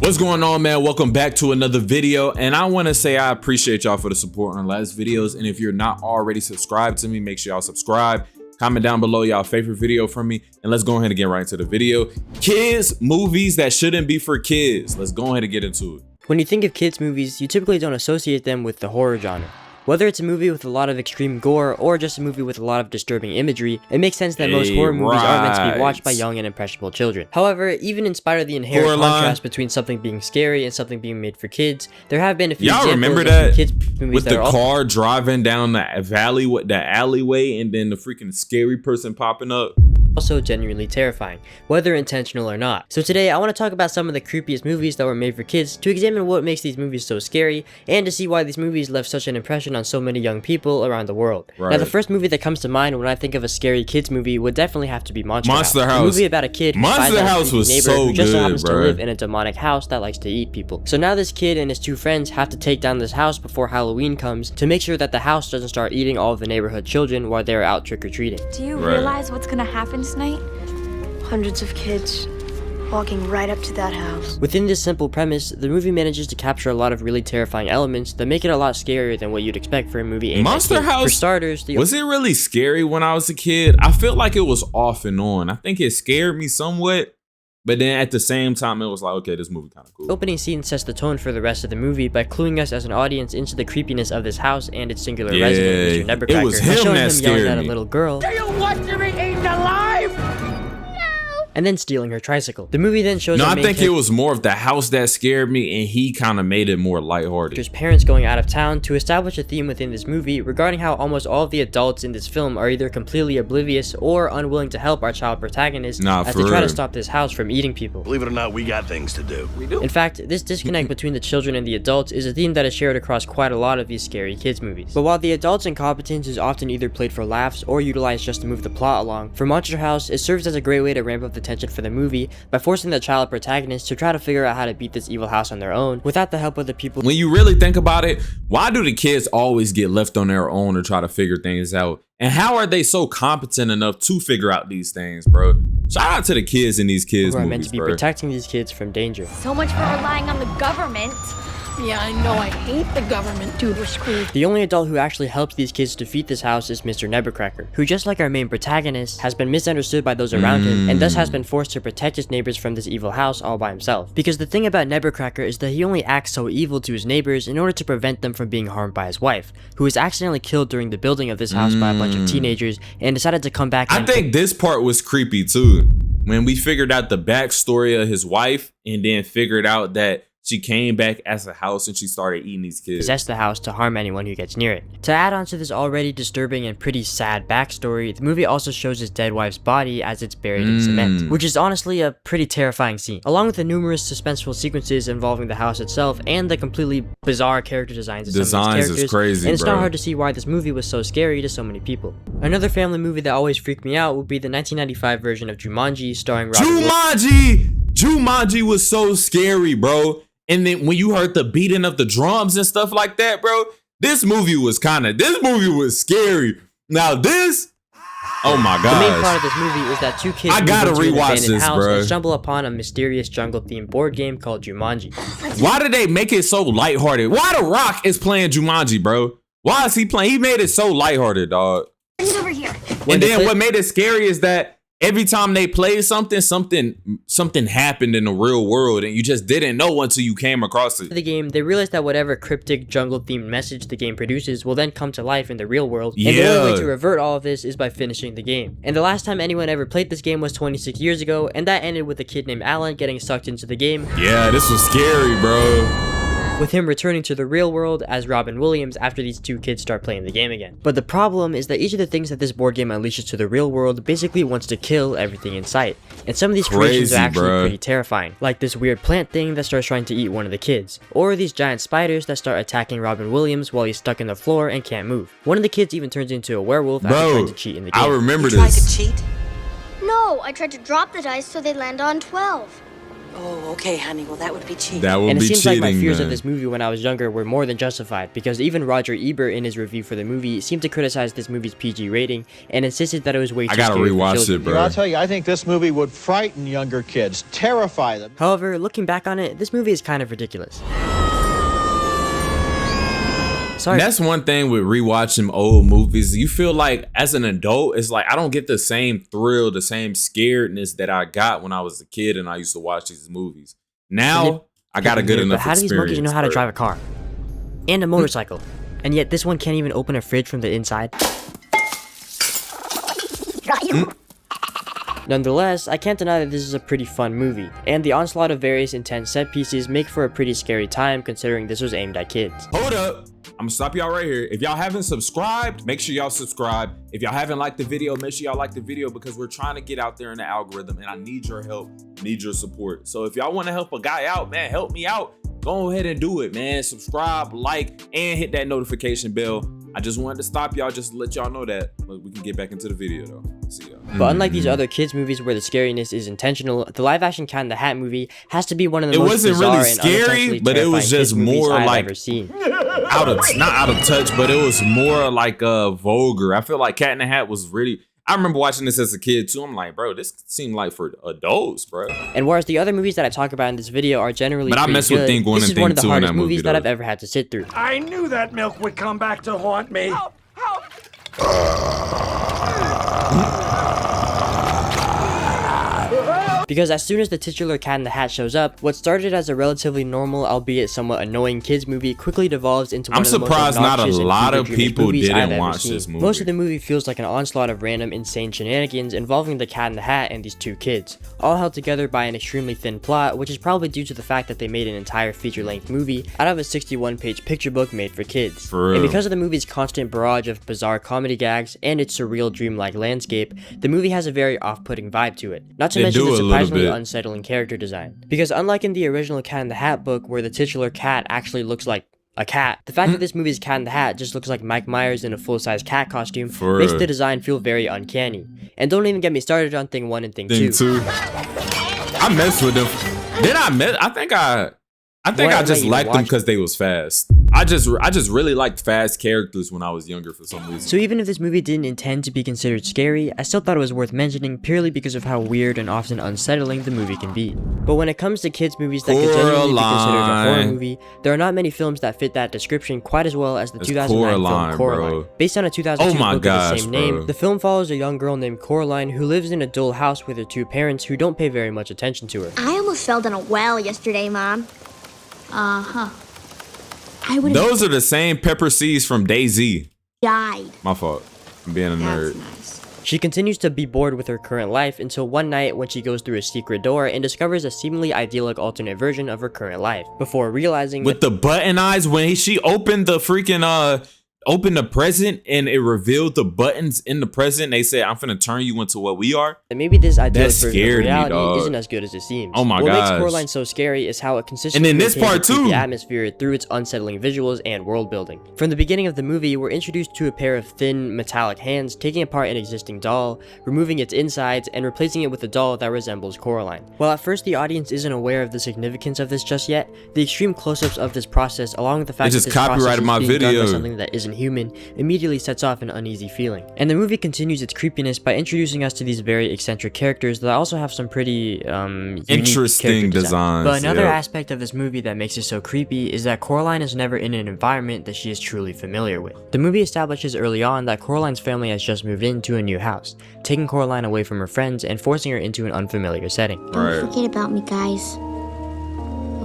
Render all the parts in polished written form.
What's going on, man? Welcome back to another video, and I want to say I appreciate y'all for the support on the last videos. And if you're not already subscribed to me, make sure y'all subscribe. Comment down below y'all favorite video from me, and let's go ahead and get right into the video. Kids movies that shouldn't be for kids. Let's go ahead and get into it. When you think of kids movies, you typically don't associate them with the horror genre. Whether it's a movie with a lot of extreme gore or just a movie with a lot of disturbing imagery, it makes sense that most horror movies are meant to be watched by young and impressionable children. However, even in spite of the inherent contrast between something being scary and something being made for kids, there have been a few examples of kids movies with the car driving down the valley with the alleyway and then the freaking scary person popping up. Also genuinely terrifying, whether intentional or not. So today I want to talk about some of the creepiest movies that were made for kids, to examine what makes these movies so scary, and to see why these movies left such an impression on so many young people around the world. Now the first movie that comes to mind when I think of a scary kids movie would definitely have to be Monster House. A movie about a kid who finds out a neighbor who just so happens to live in a demonic house that likes to eat people. So now this kid and his two friends have to take down this house before Halloween comes to make sure that the house doesn't start eating all of the neighborhood children while they're out trick-or-treating. Do you realize what's gonna happen tonight? Hundreds of kids walking right up to that house. Within this simple premise, the movie manages to capture a lot of really terrifying elements that make it a lot scarier than what you'd expect for a movie aimed at kids. Monster House, for starters, was it really scary when I was a kid? I feel like it was off and on. I think it scared me somewhat, but then at the same time, it was like, okay, this movie kind of cool. The opening scene sets the tone for the rest of the movie by cluing us as an audience into the creepiness of this house and its singular resident, Mr. Nebbercracker. It was him showing that him yelling scared at a little girl. Do you want to be eaten alive? And then stealing her tricycle. The movie then shows I think it was more of the house that scared me, and he kind of made it more lighthearted. There's parents going out of town to establish a theme within this movie regarding how almost all of the adults in this film are either completely oblivious or unwilling to help our child protagonist as they try to stop this house from eating people. Believe it or not, we got things to do. We do. In fact, this disconnect between the children and the adults is a theme that is shared across quite a lot of these scary kids movies. But while the adults' incompetence is often either played for laughs or utilized just to move the plot along, for Monster House, it serves as a great way to ramp up the tension for the movie by forcing the child protagonist to try to figure out how to beat this evil house on their own without the help of the people. When you really think about it, why do the kids always get left on their own to try to figure things out? And how are they so competent enough to figure out these things, bro? Shout out to the kids in these kids movies, meant to be protecting these kids from danger. So much for relying on the government. Yeah, I know, I hate the government, dude, we're screwed. The only adult who actually helps these kids defeat this house is Mr. Nebbercracker, who, just like our main protagonist, has been misunderstood by those around him, and thus has been forced to protect his neighbors from this evil house all by himself. Because the thing about Nebbercracker is that he only acts so evil to his neighbors in order to prevent them from being harmed by his wife, who was accidentally killed during the building of this house by a bunch of teenagers and decided to come back. I think this part was creepy too, when we figured out the backstory of his wife and then figured out that she came back as a house and she started eating these kids. Possess the house to harm anyone who gets near it. To add on to this already disturbing and pretty sad backstory, the movie also shows his dead wife's body as it's buried in cement, which is honestly a pretty terrifying scene, along with the numerous suspenseful sequences involving the house itself and the completely bizarre character designs of some of these characters. Is crazy, and it's not hard to see why this movie was so scary to so many people. Another family movie that always freaked me out would be the 1995 version of Jumanji, starring Jumanji was so scary, bro. And then when you heard the beating of the drums and stuff like that, bro, this movie was scary. Now this, oh my god. The main plot of this movie is that two kids I gotta rewatch this, bro, and stumble upon a mysterious jungle-themed board game called Jumanji. Why did they make it so lighthearted? Why The Rock is playing Jumanji, bro? Why is he playing? He made it so lighthearted, dog. Bring it over here. And then what made it scary is that every time they played something happened in the real world, and you just didn't know until you came across it. The game, they realized that whatever cryptic jungle-themed message the game produces will then come to life in the real world, and the only way to revert all of this is by finishing the game. And the last time anyone ever played this game was 26 years ago, and that ended with a kid named Alan getting sucked into the game. Yeah, this was scary, bro. With him returning to the real world as Robin Williams after these two kids start playing the game again. But the problem is that each of the things that this board game unleashes to the real world basically wants to kill everything in sight. And some of these creations are actually pretty terrifying, like this weird plant thing that starts trying to eat one of the kids, or these giant spiders that start attacking Robin Williams while he's stuck in the floor and can't move. One of the kids even turns into a werewolf after trying to cheat in the game. I remember this. You tried to cheat? No, I tried to drop the dice so they land on 12. Oh, okay, honey. Well, that would be cheating. That would And it be seems cheating, like my fears man. of this movie when I was younger were more than justified, because even Roger Ebert in his review for the movie seemed to criticize this movie's PG rating and insisted that it was way too I gotta scary for rewatch children. it, bro. I'll tell you, I think this movie would frighten younger kids, terrify them. However, looking back on it, this movie is kind of ridiculous. Sorry. And that's one thing with rewatching old movies. You feel like as an adult, it's like I don't get the same thrill, the same scaredness that I got when I was a kid and I used to watch these movies. Now I got a good enough But how do these monkeys know how to drive a car? And a motorcycle. And yet this one can't even open a fridge from the inside. Nonetheless, I can't deny that this is a pretty fun movie, and the onslaught of various intense set pieces make for a pretty scary time considering this was aimed at kids. Hold up. I'm gonna stop y'all right here. If y'all haven't subscribed, make sure y'all subscribe. If y'all haven't liked the video, make sure y'all like the video because we're trying to get out there in the algorithm and I need your help, need your support. So if y'all want to help a guy out, man, help me out. Go ahead and do it, man. Subscribe, like, and hit that notification bell. I just wanted to stop y'all just to let y'all know that. But we can get back into the video though. See y'all. But unlike these other kids movies where the scariness is intentional, the live-action Cat in the Hat movie has to be one of the most wasn't bizarre really and scary, unintentionally but it was terrifying just kids movies more I've like ever seen. not out of touch, but it was more like vulgar. I feel like Cat in the Hat was really. I remember watching this as a kid too. I'm like, bro, this seemed like for adults, bro. And whereas the other movies that I talk about in this video are generally But I pretty mess with good, Thing 1 this and is one Thing of the 2 in hardest that movie, movies that though. I've ever had to sit through. I knew that milk would come back to haunt me. Because as soon as the titular Cat in the Hat shows up, what started as a relatively normal, albeit somewhat annoying kids movie quickly devolves into one I'm of the most surprised not a obnoxious and lot of fever-dreaming people movies I've didn't ever watch seen. this movie. Most of the movie feels like an onslaught of random insane shenanigans involving the Cat in the Hat and these two kids, all held together by an extremely thin plot, which is probably due to the fact that they made an entire feature-length movie out of a 61-page picture book made for kids. For And real. because of the movie's constant barrage of bizarre comedy gags and its surreal dreamlike landscape, the movie has a very off-putting vibe to it. Not to They mention do the a little surprisingly bit. unsettling character design. Because unlike in the original Cat in the Hat book where the titular cat actually looks like a cat, the fact that this movie's Cat in the Hat just looks like Mike Myers in a full-size cat costume For makes real. the design feel very uncanny. And don't even get me started on Thing 1 and Thing 2. Thing 2. I messed with them. Then I think I just even liked them watch because they was fast. I just really liked fast characters when I was younger for some reason. So even if this movie didn't intend to be considered scary, I still thought it was worth mentioning purely because of how weird and often unsettling the movie can be. But when it comes to kids movies that could genuinely be considered a horror Coraline. movie, there are not many films that fit that description quite as well as the That's 2009 Coraline, film Coraline. bro. Based on a 2002 Oh my book of gosh, the same bro. name, the film follows a young girl named Coraline who lives in a dull house with her two parents who don't pay very much attention to her. I almost fell down a well yesterday, Mom. Uh-huh. I would have Those are the same pepper seeds from DayZ. died. My fault. I'm being a nerd. Nice. She continues to be bored with her current life until one night when she goes through a secret door and discovers a seemingly idyllic alternate version of her current life, before realizing With the button eyes, when she opened the freaking opened the present and it revealed the buttons in the present, they said, I'm finna turn you into what we are. that maybe this idyllic version of scared me, reality dog. isn't as good as it seems. Oh my what makes gosh. Coraline so scary is how it consistently And then this maintains part a creepy too. atmosphere through its unsettling visuals and world building. From the beginning of the movie, we're introduced to a pair of thin, metallic hands taking apart an existing doll, removing its insides, and replacing it with a doll that resembles Coraline. While at first the audience isn't aware of the significance of this just yet, the extreme close-ups of this process, along with the fact just that this process copyrighted is my being done by video. something that isn't human, immediately sets off an uneasy feeling. And the movie continues its creepiness by introducing us to these very eccentric characters that also have some pretty unique Interesting character designs, But another yep. aspect of this movie that makes it so creepy is that Coraline is never in an environment that she is truly familiar with. The movie establishes early on that Coraline's family has just moved into a new house, taking Coraline away from her friends and forcing her into an unfamiliar setting. Don't Right. forget about me, guys.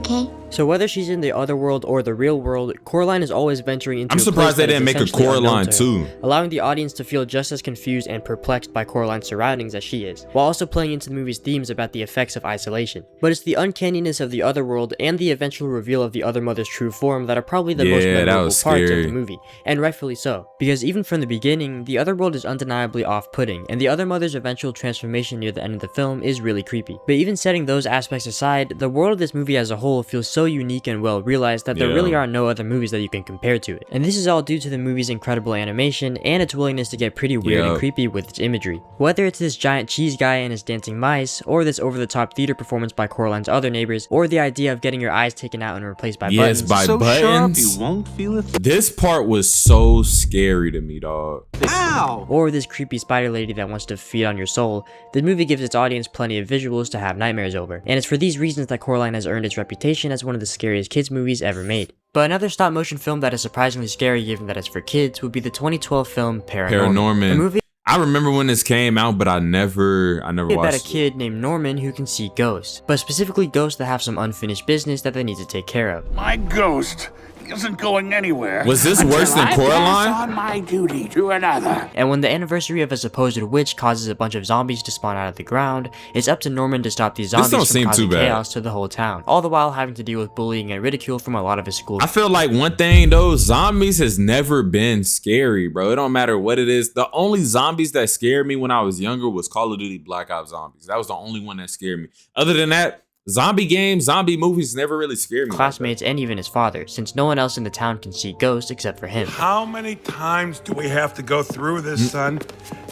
Okay? So whether she's in the other world or the real world, Coraline is always venturing into I'm a place surprised they that is didn't make a essentially unknown Coraline to her, too. allowing the audience to feel just as confused and perplexed by Coraline's surroundings as she is, while also playing into the movie's themes about the effects of isolation. But it's the uncanniness of the other world and the eventual reveal of the other mother's true form that are probably the most Yeah, that memorable was parts of scary. the movie, and rightfully so. Because even from the beginning, the other world is undeniably off-putting, and the other mother's eventual transformation near the end of the film is really creepy. But even setting those aspects aside, the world of this movie as a whole feels so so unique and well realized that there really are no other movies that you can compare to it. And this is all due to the movie's incredible animation and its willingness to get pretty weird and creepy with its imagery. Whether it's this giant cheese guy and his dancing mice, or this over-the-top theater performance by Coraline's other neighbors, or the idea of getting your eyes taken out and replaced by buttons. Yes, by buttons. You won't feel it. This part was so scary to me, dog. Ow! Or this creepy spider lady that wants to feed on your soul. The movie gives its audience plenty of visuals to have nightmares over. And it's for these reasons that Coraline has earned its reputation as one of the scariest kids movies ever made. But another stop motion film that is surprisingly scary given that it's for kids would be the 2012 film Paranorman. The movie I remember when this came out, but I never watched about a kid named Norman who can see ghosts, but specifically ghosts that have some unfinished business that they need to take care of. My ghost isn't going anywhere. Was this worse than Coraline? On my duty to another. And when the anniversary of a supposed witch causes a bunch of zombies to spawn out of the ground, it's up to Norman to stop these zombies from causing chaos to the whole town, all the while having to deal with bullying and ridicule from a lot of his school. I feel like one thing though, zombies has never been scary, bro. It don't matter what it is. The only zombies that scared me when I was younger was Call of Duty Black Ops Zombies. That was the only one that scared me. Other than that, zombie games, zombie movies never really scared me. Classmates and even his father, since no one else in the town can see ghosts except for him. How many times do we have to go through this, son?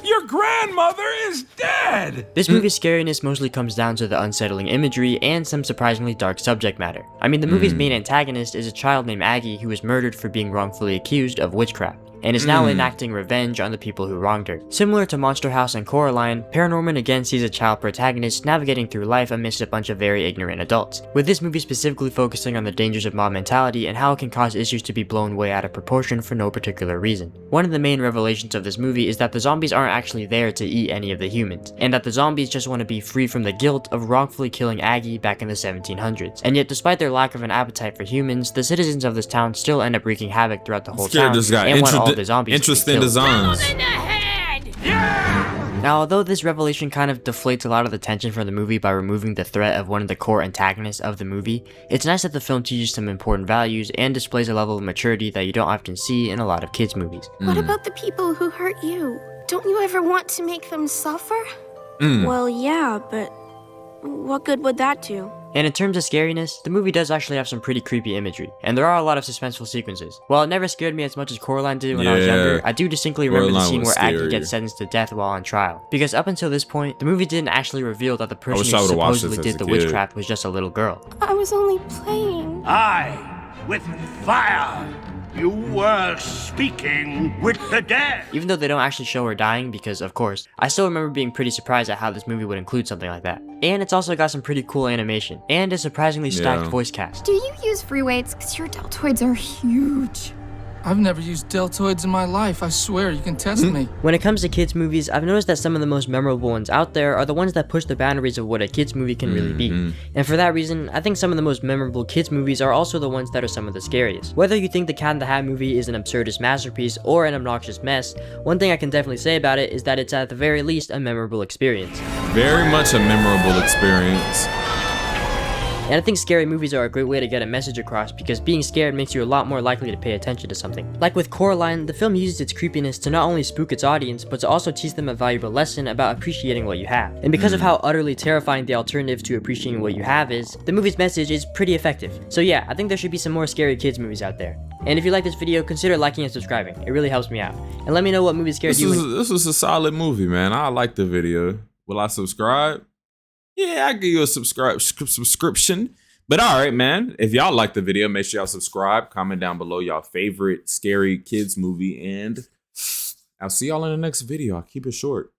Your grandmother is dead! This movie's scariness mostly comes down to the unsettling imagery and some surprisingly dark subject matter. I mean, the movie's main antagonist is a child named Aggie who was murdered for being wrongfully accused of witchcraft, and is now enacting revenge on the people who wronged her. Similar to Monster House and Coraline, Paranorman again sees a child protagonist navigating through life amidst a bunch of very ignorant adults, with this movie specifically focusing on the dangers of mob mentality and how it can cause issues to be blown way out of proportion for no particular reason. One of the main revelations of this movie is that the zombies aren't actually there to eat any of the humans, and that the zombies just want to be free from the guilt of wrongfully killing Aggie back in the 1700s. And yet, despite their lack of an appetite for humans, the citizens of this town still end up wreaking havoc throughout the whole town and want all the zombies interesting designs. Now, although this revelation kind of deflates a lot of the tension from the movie by removing the threat of one of the core antagonists of the movie, it's nice that the film teaches some important values and displays a level of maturity that you don't often see in a lot of kids' movies. What about the people who hurt you? Don't you ever want to make them suffer? Well, yeah, but what good would that do? And in terms of scariness, the movie does actually have some pretty creepy imagery, and there are a lot of suspenseful sequences. While it never scared me as much as Coraline did when I was younger, I do distinctly remember the scene where Aggie gets sentenced to death while on trial. Because up until this point, the movie didn't actually reveal that the person who supposedly did the witchcraft was just a little girl. I was only playing. With fire, you were speaking with the dead. Even though they don't actually show her dying, because of course, I still remember being pretty surprised at how this movie would include something like that. And it's also got some pretty cool animation, and a surprisingly stacked voice cast. Do you use free weights? Because your deltoids are huge. I've never used deltoids in my life, I swear, you can test me. When it comes to kids movies, I've noticed that some of the most memorable ones out there are the ones that push the boundaries of what a kids movie can really be. And for that reason, I think some of the most memorable kids movies are also the ones that are some of the scariest. Whether you think the Cat in the Hat movie is an absurdist masterpiece or an obnoxious mess, one thing I can definitely say about it is that it's at the very least a memorable experience. Very much a memorable experience. And I think scary movies are a great way to get a message across because being scared makes you a lot more likely to pay attention to something. Like with Coraline, the film uses its creepiness to not only spook its audience, but to also teach them a valuable lesson about appreciating what you have. And because of how utterly terrifying the alternative to appreciating what you have is, the movie's message is pretty effective. So yeah, I think there should be some more scary kids movies out there. And if you like this video, consider liking and subscribing. It really helps me out. And let me know what movie scared you. This was a solid movie, man. I like the video. Will I subscribe? Yeah, I give you a subscription. But all right, man. If y'all like the video, make sure y'all subscribe. Comment down below y'all favorite scary kids movie. And I'll see y'all in the next video. I'll keep it short.